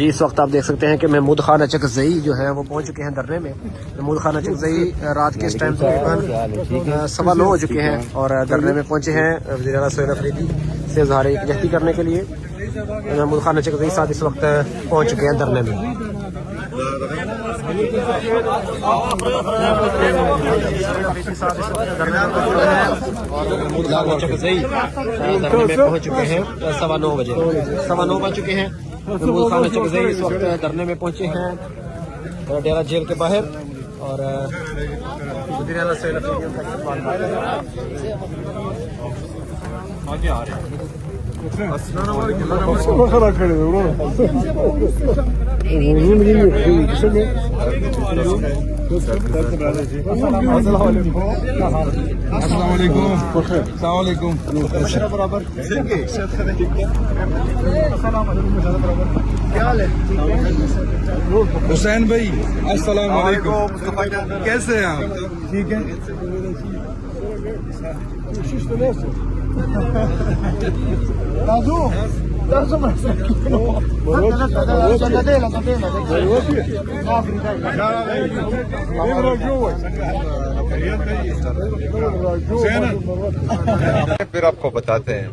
جی اس وقت آپ دیکھ سکتے ہیں کہ محمود خان اچکزئی جو ہے وہ پہنچ چکے ہیں دھرنے میں. محمود خان اچکزئی رات کے اس ٹائم تقریباً 9:15 ہو چکے ہیں اور دھرنے میں پہنچے ہیں وزیر اعلیٰ سہیل افریدی سے اظہار یکجہتی کرنے کے لیے. محمود خان اچکزئی ساتھ اس وقت پہنچ چکے ہیں دھرنے میں. محمود خان اچکزئی دھرنے میں پہنچ چکے ہیں 9:15 بجے. 9:15 بج چکے ہیں. محمود خان اچکزئی اس وقت دھرنے میں پہنچے ہیں ڈیرہ جیل کے باہر اور وزیر اعلیٰ سہیل افریدی ان کا استقبال کر رہے ہیں. السلام علیکم. السلام علیکم. حسین بھائی السلام علیکم. کیسے ہیں آپ؟ ٹھیک ہے. پھر آپ کو بتاتے ہیں.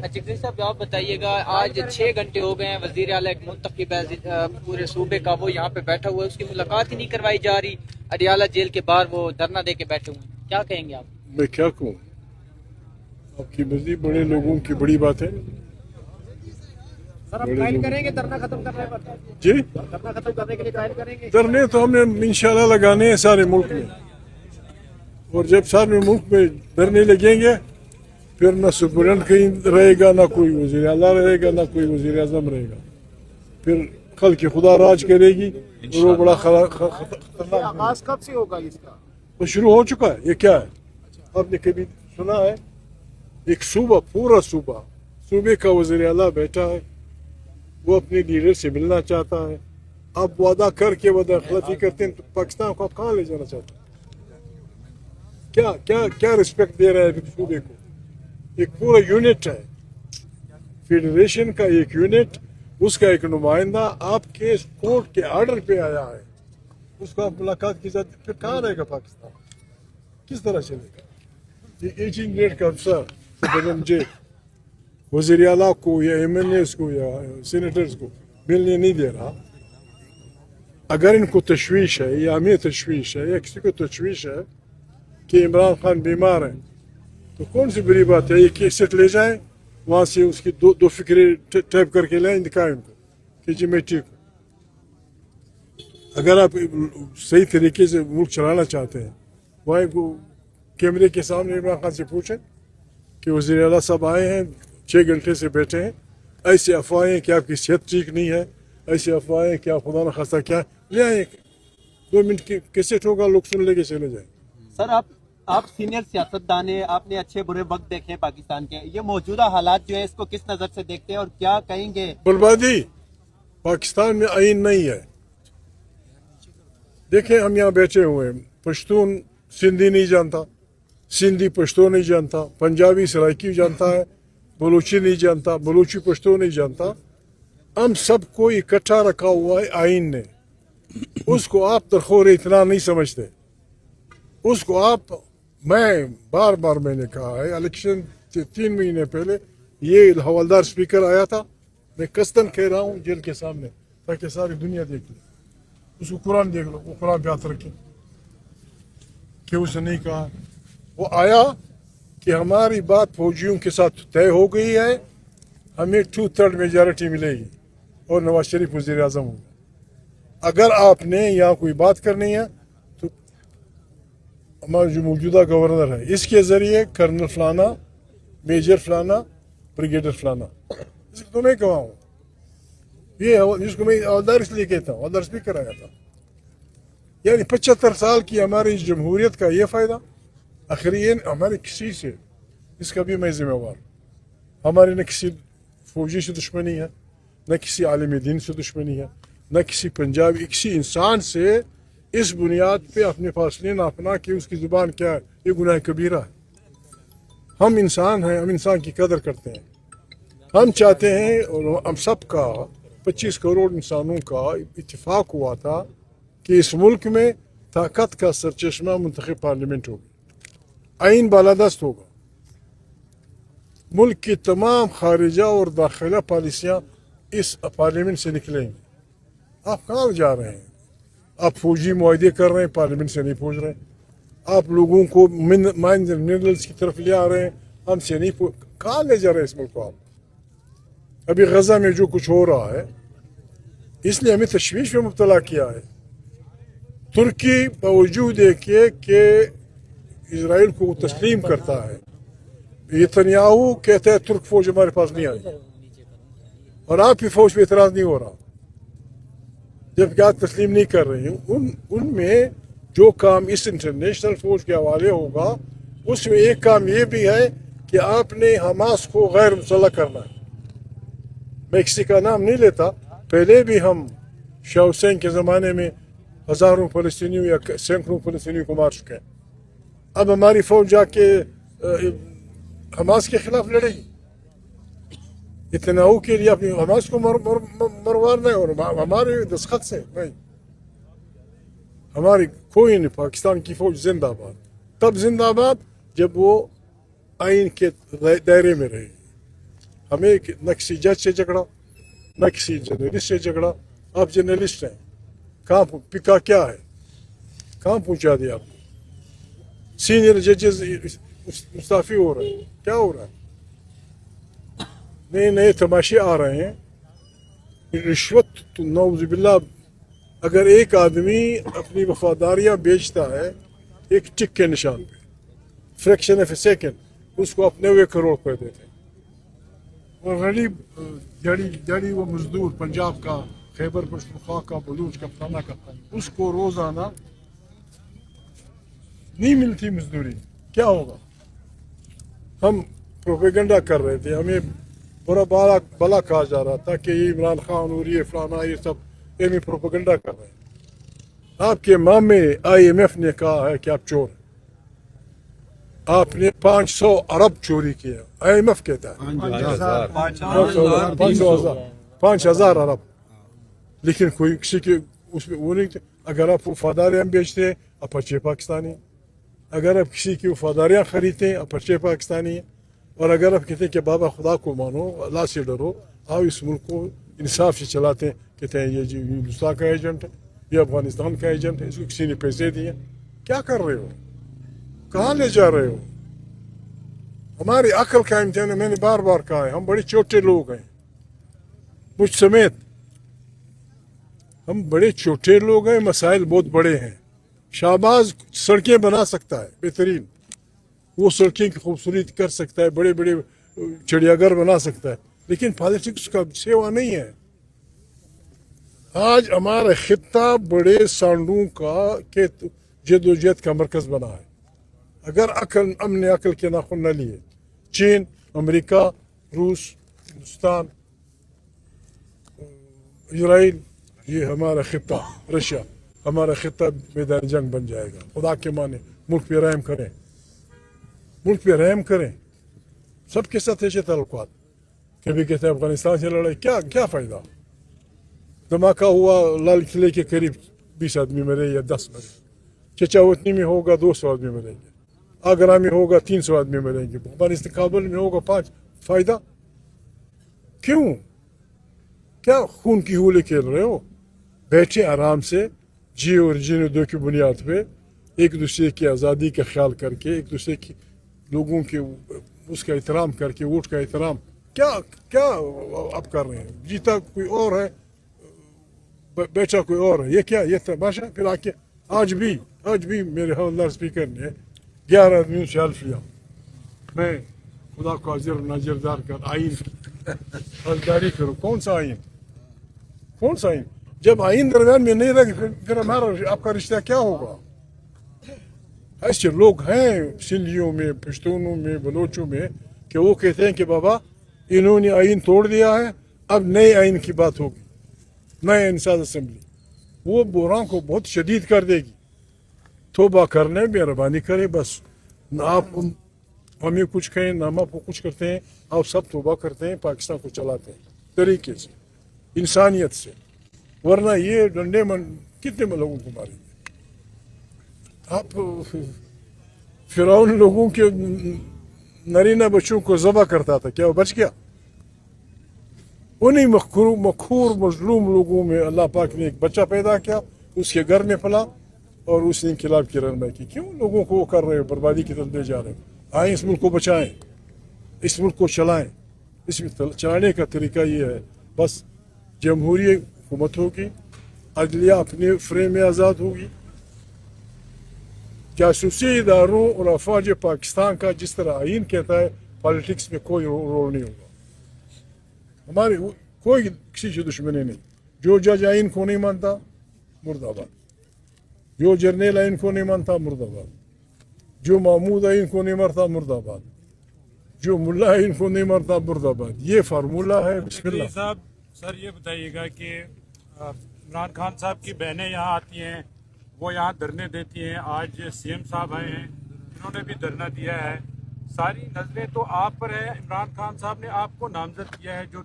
اچکزئی صاحب آپ بتائیے گا آج 6 گھنٹے ہو گئے ہیں وزیر اعلیٰ ایک منتخب ہے پورے صوبے کا وہ یہاں پہ بیٹھا ہوا ہے اس کی ملاقات ہی نہیں کروائی جا رہی. اڈیالہ جیل کے باہر وہ دھرنا دے کے بیٹھے ہوئے ہیں. کیا کہیں گے آپ؟ میں کیا کہوں, آپ کی مرضی. بڑے لوگوں کی بڑی بات ہے. سر آپ قائل کریں گے دھرنا ختم کرنے پر؟ جی دھرنا ختم کرنے کے لیے قائل کریں گے؟ دھرنے تو ہم نے انشاءاللہ لگانے ہیں سارے ملک میں, اور جب سارے ملک میں دھرنے لگیں گے پھر نہ سپرنٹ کہیں رہے گا, نہ کوئی وزیر اعلیٰ رہے گا, نہ کوئی وزیر اعظم رہے گا. پھر خلق خدا راج کرے گی اور وہ بڑا خطرناک. آغاز کب سے ہوگا اس کا؟ وہ شروع ہو چکا ہے. یہ کیا ہے, آپ نے کبھی سنا ہے ایک صوبہ, پورا صوبے کا وزیر اعلیٰ بیٹھا ہے, وہ اپنے لیڈر سے ملنا چاہتا ہے, آپ وعدہ کر کے وعدہ خلافی کرتے ہیں, تو پاکستان کو آپ کہاں لے جانا چاہتے ہیں؟ کیا کیا کیا رسپیکٹ دے رہا ہے صوبے کو؟ ایک پورا یونٹ ہے, فیڈریشن کا ایک یونٹ, اس کا ایک نمائندہ آپ کے کورٹ کے آرڈر پہ آیا ہے, اس کو آپ ملاقات کی جاتی, پھر کہاں رہے گا پاکستان؟ کس طرح چلے گا؟ یہ 18 گریڈ کا افسر مجھے وزیر اعلیٰ کو یا ایم ایل ایز کو یا سینیٹرز کو ملنے نہیں دے رہا. اگر ان کو تشویش ہے یا ہمیں تشویش ہے یا کسی کو تشویش ہے کہ عمران خان بیمار ہیں, تو کون سی بری بات ہے؟ یہ کیسٹ لے جائیں, وہاں سے اس کی دو فکرے ٹائپ کر کے لائیں, دکھائیں ان کو کہ جی میں ٹھیک ہوں. اگر آپ صحیح طریقے سے ملک چلانا چاہتے ہیں, وہاں کو کیمرے کے سامنے عمران خان سے پوچھیں کہ وزیر اعلیٰ صاحب آئے ہیں, 6 گھنٹے سے بیٹھے ہیں, ایسے افواہیں کہ آپ کی صحت ٹھیک نہیں ہے, ایسے افواہیں کہ آپ خدا نہ خواستہ کیا لے آئیں. 2 منٹ کی کیسٹ ہوگا, لوگ سن لے کے چلے جائیں. سر آپ سینئر سیاستدان ہیں, آپ نے اچھے برے وقت دیکھے ہیں پاکستان کے, یہ موجودہ حالات جو ہے اس کو کس نظر سے دیکھتے ہیں اور کیا کہیں گے؟ بربادی. پاکستان میں آئین نہیں ہے. دیکھیں ہم یہاں بیٹھے ہوئے ہیں, پشتون سندھی نہیں جانتا, سندھی پشتو نہیں جانتا, پنجابی سرائکی جانتا ہے, بلوچی نہیں جانتا, بلوچی پشتو نہیں جانتا. ہم سب کو اکٹھا رکھا ہوا ہے آئین نے. اس کو آپ درخور اتنا نہیں سمجھتے. اس کو آپ, میں بار میں نے کہا ہے, الیکشن سے 3 مہینے پہلے یہ حوالدار اسپیکر آیا تھا, میں قصداً کہہ رہا ہوں جیل کے سامنے تاکہ ساری دنیا دیکھ لے. اس کو قرآن دیکھ لو, وہ قرآن پہ ہاتھ رکھے کہ اس نے نہیں کہا. وہ آیا کہ ہماری بات فوجیوں کے ساتھ طے ہو گئی ہے, ہمیں 2/3 میجارٹی ملے گی اور نواز شریف وزیر اعظم ہوگا. اگر آپ نے یہاں کوئی بات کرنی ہے تو ہمارا جو موجودہ گورنر ہے, اس کے ذریعے کرنل فلانا, میجر فلانا, بریگیڈر فلانا, اس کو تو میں کہا ہوں. یہ جس کو میں حوالدار اس لیے کہتا ہوں, حوالدار اسپیکر آیا تھا. یعنی 75 سال کی ہماری جمہوریت کا یہ فائدہ. آخر یہ ہمارے کسی سے, اس کا بھی میں ذمہ وار. ہمارے نہ کسی فوجی سے دشمنی ہے, نہ کسی عالم دین سے دشمنی ہے, نہ کسی پنجابی, کسی انسان سے اس بنیاد پہ اپنے فاصلے ناپنا کہ اس کی زبان کیا ہے, یہ گناہ کبیرہ ہے. ہم انسان ہیں, ہم انسان کی قدر کرتے ہیں. ہم چاہتے ہیں اور ہم سب کا 25 करोड़ इंसानों का इत्तेफाक हुआ था कि इस मुल्क में ताकत का सरचश्मा मुंतखब पार्लियामेंट होगी, आइन बालादस्त होगा, मुल्क की तमाम खारिजा और दाखिला पॉलिसियाँ इस पार्लियामेंट से निकलेंगी। आप कहाँ जा रहे हैं? आप फौजी मुआहदे कर रहे हैं, पार्लियामेंट से नहीं पहुँच रहे हैं। आप लोगों को माइंस एंड मिनरल्स की तरफ ले आ रहे हैं, हमसे नहीं कहाँ ले जा रहे हैं इस मुल्क को आप? अभी गजा में जो कुछ हो रहा है इसलिए हमें तशवीश में मुब्तला किया है। तुर्की बावजूद है कि इजराइल को तस्लीम करता है, नेतन्याहू कहता है तुर्क फौज हमारे पास नहीं आई, और आपकी फौज पे इतराज नहीं हो रहा, जबकि आप तस्लीम नहीं कर रहे हैं। उनमें जो काम इस इंटरनेशनल फौज के हवाले होगा उसमें एक काम ये भी है कि आपने हमास को गैर मुसल्लह करना है। मैं किसी का नाम नहीं लेता, पहले भी हम शाह हुसैन के ज़माने में हज़ारों फ़लस्तीनियों या सैकड़ों फ़लस्तीनियों को मार चुके हैं। अब हमारी फौज जाके हमास के खिलाफ लड़ेगी? नेतन्याहू के लिए अपनी हमास को मरवाना है, और हमारे दस्तखत से नहीं। हमारी कोई नहीं, पाकिस्तान की फौज जिंदाबाद। तब जिंदाबाद जब वो आइन के दायरे में रहेगी। हमें न किसी जज से झगड़ा, न किसी जर्नलिस्ट से झगड़ा। आप जर्नलिस्ट हैं, कहाँ पिका क्या है, कहाँ पहुँचा दिया आपको? सीनियर जजेस मुस्ताफी हो रहे हैं, क्या हो रहा है? नए नए तमाशे आ रहे हैं, रिश्वत तो नौज़ुबिल्लाह। अगर एक आदमी अपनी वफादारियाँ बेचता है एक टिक के निशान पे, फ्रैक्शन ऑफ ए सेकेंड, उसको आप 90 करोड़ रुपये देते हैं। और गरीब जड़ी वो मजदूर पंजाब का, खैबर पख्तूनख्वा का, बलूच का, फलाना का, उसको रोज़ाना नहीं मिलती मजदूरी, क्या होगा? हम प्रोपेगेंडा कर रहे थे, हमें बुरा भला कहा जा रहा था कि ये इमरान खान और ये फलाना ये सब ये प्रोपेगेंडा कर रहे हैं। आपके मामे IMF ने कहा है कि आप चोर हैं, आपने 500 अरब चोरी किया। IMF कहता है 5,000 अरब, लेकिन कोई किसी के उसमें वो नहीं। अगर आप वफादारियाँ बेचते हैं आप अच्छे पाकिस्तानी, अगर आप किसी की वफादारियाँ खरीदते हैं आप अच्छे पाकिस्तानी हैं, और अगर आप कहते हैं कि बाबा खुदा को मानो, अल्लाह से डरो, आप इस मुल्क को इंसाफ से चलाते हैं, कहते हैं ये जी हिंदुस्तान का एजेंट है, ये अफगानिस्तान का एजेंट है, इसको किसी ने पैसे दिए। क्या कर रहे हो? कहाँ ले जा रहे हो? हमारी अक्ल का इम्तिहान है। मैंने बार बार कहा है, हम बड़े छोटे लोग हैं, मुझ समेत हम बड़े छोटे लोग हैं, मसाइल बहुत बड़े हैं। शाहबाज सड़कें बना सकता है बेहतरीन, वो सड़कें की खूबसूरती कर सकता है, बड़े बड़े चिड़ियाघर बना सकता है, लेकिन पॉलिटिक्स का सेवा नहीं है। आज हमारा खित्ता बड़े सांडों का के जदोजहद का मरकज बना है। अगर हमने अकल के नाखून न लिए, चीन, अमेरिका, रूस, हिंदुस्तान, इजराइल, ये हमारा खित्ता, रशिया, हमारा खित्ता मैदान जंग बन जाएगा। खुदा के माने मुल्क पे रहम करें, मुल्क पे रहम करें। सबके साथ ऐसे ताल्लुकात, कभी कहते हैं अफगानिस्तान से लड़ाई, क्या क्या फ़ायदा? धमाका हुआ लाल किले के करीब 20 आदमी मरे या 10 मरे, चचावतनी में होगा 200 आदमी मरेंगे, आगरा में होगा 300 आदमी मरेंगे, अफगानिस्तान काबुल में होगा 5। फ़ायदा क्यों? क्या खून की होली खेल रहे हो? बैठे आराम से, जी और जीने दो की बुनियाद पे, एक दूसरे की आज़ादी का ख्याल करके, एक दूसरे की लोगों के उसका एहतराम करके, वोट का एहतराम। क्या क्या आप कर रहे हैं? जीता कोई और है, बेचा कोई और है, ये क्या ये तमाशा? फिर आके आज भी मेरे हवलदार स्पीकर ने 11 आदमियों से हल्फ लिया, मैं खुदा को हाजिर नाजिरदार कर आइन हवलदारी करूँ। कौन सा आइन? कौन सा आइन? जब आइन दरमियान में नहीं रहे फिर हमारा आपका रिश्ता क्या होगा? ऐसे लोग हैं सिंधियों में, पश्तूनों में, बलोचों में, कि वो कहते हैं कि बाबा इन्होंने आइन तोड़ दिया है, अब नए आइन की बात होगी, नए इंसाज असम्बली। वो बुरान को बहुत शदीद कर देगी। तोबा करने मेहरबानी करें, बस ना आप हमें कुछ कहें ना हम आपको कुछ करते हैं, आप सब तोबा करते हैं, पाकिस्तान को चलाते हैं तरीके से। इंसानियत से, वरना ये डंडे कितने लोगों को मारेंगे आप। फिरौन लोगों के नरीना बच्चों को ज़बह करता था, क्या वो बच गया? उन्हीं मखूर मजलूम लोगों में अल्लाह पाक ने एक बच्चा पैदा किया, उसके घर में पला और उसने इनकलाब की रहनुमाई की। क्यों लोगों को वो कर रहे हो, बर्बादी की तरफ ले जा रहे हो? आए इस मुल्क को बचाएं, इस मुल्क को चलाएं। इसमें चलाने का तरीका ये है, बस जमहूरी हुकूमत होगी, अदलिया अपने फ्रेम में आज़ाद होगी, जासूसी इदारों और अफवाज पाकिस्तान का जिस तरह आइन कहता है, पॉलिटिक्स में कोई रोल नहीं होगा। हमारे कोई किसी से दुश्मनी नहीं। जो जज आइन को नहीं मानता मुर्दाबाद, जो जर्नल आइन को नहीं मानता मुर्दाबाद, जो महमूद आइन को नहीं मानता मुर्दाबाद, जो मुल्ला आइन को नहीं मानता मुर्दाबाद। ये फार्मूला है। बिस्मिल्लाह साहब, सर ये बताइएगा कि इमरान खान साहब की बहनें यहाँ आती हैं, वो यहाँ धरने देती हैं। आज सीएम साहब आए हैं, इन्होंने भी धरना दिया है। सारी नजरें तो आप पर है। इमरान खान साहब ने आपको नामजद किया है, जो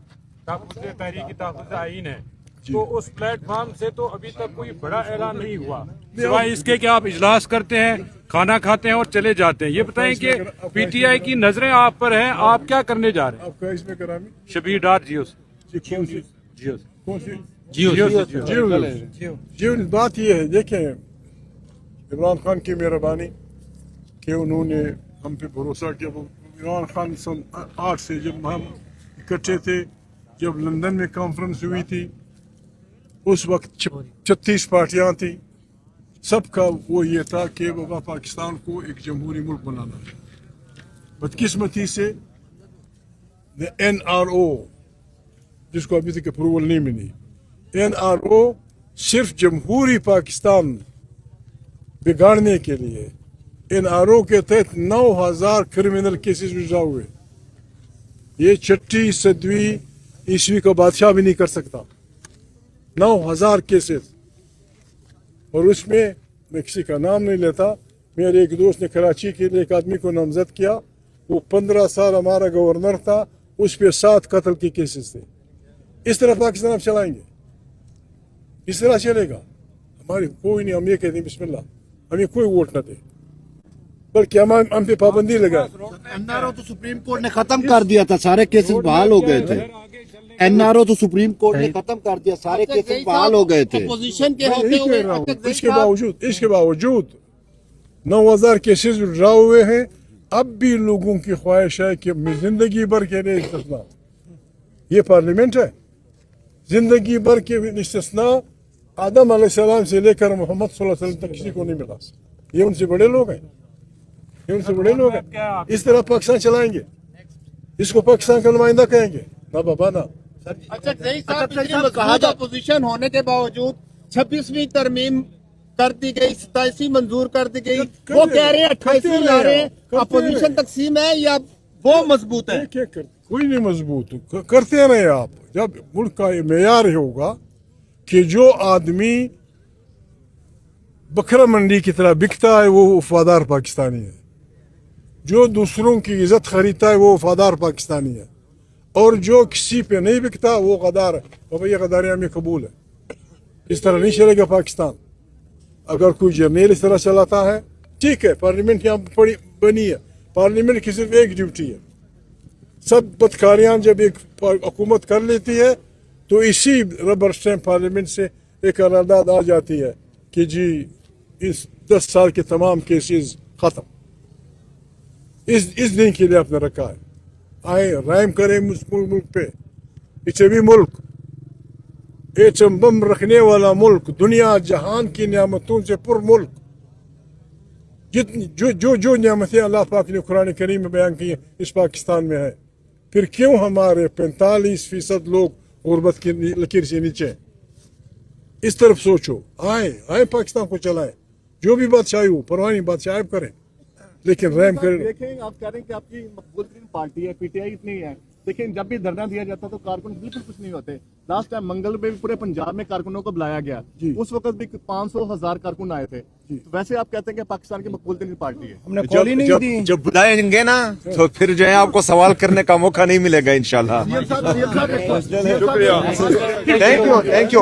तहरीक तहफ़्फ़ुज़ आइन है, तो उस प्लेटफॉर्म से तो अभी तक कोई बड़ा ऐलान नहीं हुआ, सिवाय इसके कि आप इजलास करते हैं, खाना खाते हैं और चले जाते हैं। ये बताएं कि पीटीआई की नजरें आप पर हैं, आप क्या करने जा रहे हैं? आपका इसमें करामी शबीर डार जियो जियो बात ये है, देखें इमरान खान की मेहरबानी कि उन्होंने हम पे भरोसा किया। इमरान खान सन 8 से जब हम इकट्ठे थे, जब लंदन में कॉन्फ्रेंस हुई थी, उस वक्त 36 पार्टियां थी, सबका वो ये था कि बाबा पाकिस्तान को एक जमहूरी मुल्क बनाना है। बदकिस्मती से NRO, जिसको अभी तक अप्रूवल नहीं मिली, NRO सिर्फ जमहूरी पाकिस्तान बिगाड़ने के लिए, NRO के तहत 9000 क्रिमिनल केसेस विड्रॉ हुए। ये 6वीं 7वीं ईस्वी का बादशाह भी नहीं कर सकता। 9000 केसेस, और उसमें मैं किसी का नाम नहीं लेता, मेरे एक दोस्त ने कराची के लिए एक आदमी को नामजद किया, वो 15 साल हमारा गवर्नर था, उस पर 7 कत्ल के केसेस थे। इस तरह पाकिस्तान आप चलाएंगे? इस तरह चलेगा? हमारी कोई नहीं, हम ये कहते हैं बिस्मिल्लाह, हमें कोई वोट न दे, बल्कि हम पे पाबंदी लगाए। NRO तो सुप्रीम कोर्ट ने खत्म कर दिया था, सारे केसेस बहाल हो गए थे। NRO तो सुप्रीम कोर्ट ने खत्म कर दिया, सारे केसेस बहाल हो गए थे। अपोजिशन के होते हुए इसके बावजूद 9000 केसेस ड्रा हुए हैं। अब भी लोगों की ख्वाहिश है कि जिंदगी भर के लिए इस्तिस्ना। ये पार्लियामेंट है, जिंदगी भर के इस्तिस्ना आदम अलैहिस्सलाम से लेकर मोहम्मद सल्लल्लाहु अलैहि वसल्लम तक किसी को नहीं मिला। ये उनसे बड़े लोग हैं, ये उनसे बड़े लोग हैं। इस तरह पाकिस्तान चलाएंगे, इसको पाकिस्तान का नुमाइंदा कहेंगे ना बाबा ना। अच्छा कहा जाए, अपोजिशन होने के बावजूद 26वीं तरमीम कर दी गई, 27वीं मंजूर कर दी गई, वो कह रहे हैं 28वीं ला रहे हैं। अपोजिशन तकसीम है या वो मजबूत है? क्या कर, कोई नहीं मजबूत करते रहे आप। जब मुल्क का मेयार होगा कि जो आदमी बकरा मंडी की तरह बिकता है वो वफादार पाकिस्तानी है, जो दूसरों की इज्जत खरीदता है वो वफादार पाकिस्तानी है, और जो किसी पे नहीं बिकता वो गद्दार है। और ये गद्दारी हमें कबूल है। इस तरह नहीं चलेगा पाकिस्तान। अगर कोई जर्नल इस तरह चलाता है, ठीक है, पार्लियामेंट यहाँ बनी है, पार्लियामेंट की सिर्फ एक ड्यूटी है। सब बदकारियां जब एक हुकूमत कर लेती है तो इसी रबर स्टैम्प पार्लियामेंट से एक करारदाद आ जाती है कि जी इस 10 साल के तमाम केसेस खत्म। इस दिन के लिए आपने रखा है। आए राइम करें मुल्क पे। इचवी मुल्क, एटम बम रखने वाला मुल्क, दुनिया जहान की नियामतों से पुर मुल्क, जितनी जो नियामतें अल्लाह पाक ने कुरान करीम में बयान की है इस पाकिस्तान में है। फिर क्यों हमारे 45% लोग गुर्बत की लकीर से नीचे? इस तरफ सोचो। आए पाकिस्तान को चलाएं, जो भी बादशाही हो परवाह नहीं, बादशाह करें, लेकिन रहम करें। देखें, आप कह रहे हैं कि आपकी मकबूल तरीन पार्टी है, पीटीआई इतनी है, तो लेकिन जब भी धरना दिया जाता तो कारकुन बिल्कुल कुछ नहीं होते। लास्ट टाइम मंगल में भी पूरे पंजाब में कारकुनों को बुलाया गया, उस वक्त भी 500,000 कारकुन आए थे। तो वैसे आप कहते हैं कि पाकिस्तान की मकबूल पार्टी है। हमने कॉल ही नहीं दी। जब बुलाएंगे ना तो फिर जो है आपको सवाल करने का मौका नहीं मिलेगा इंशाल्लाह। Thank you.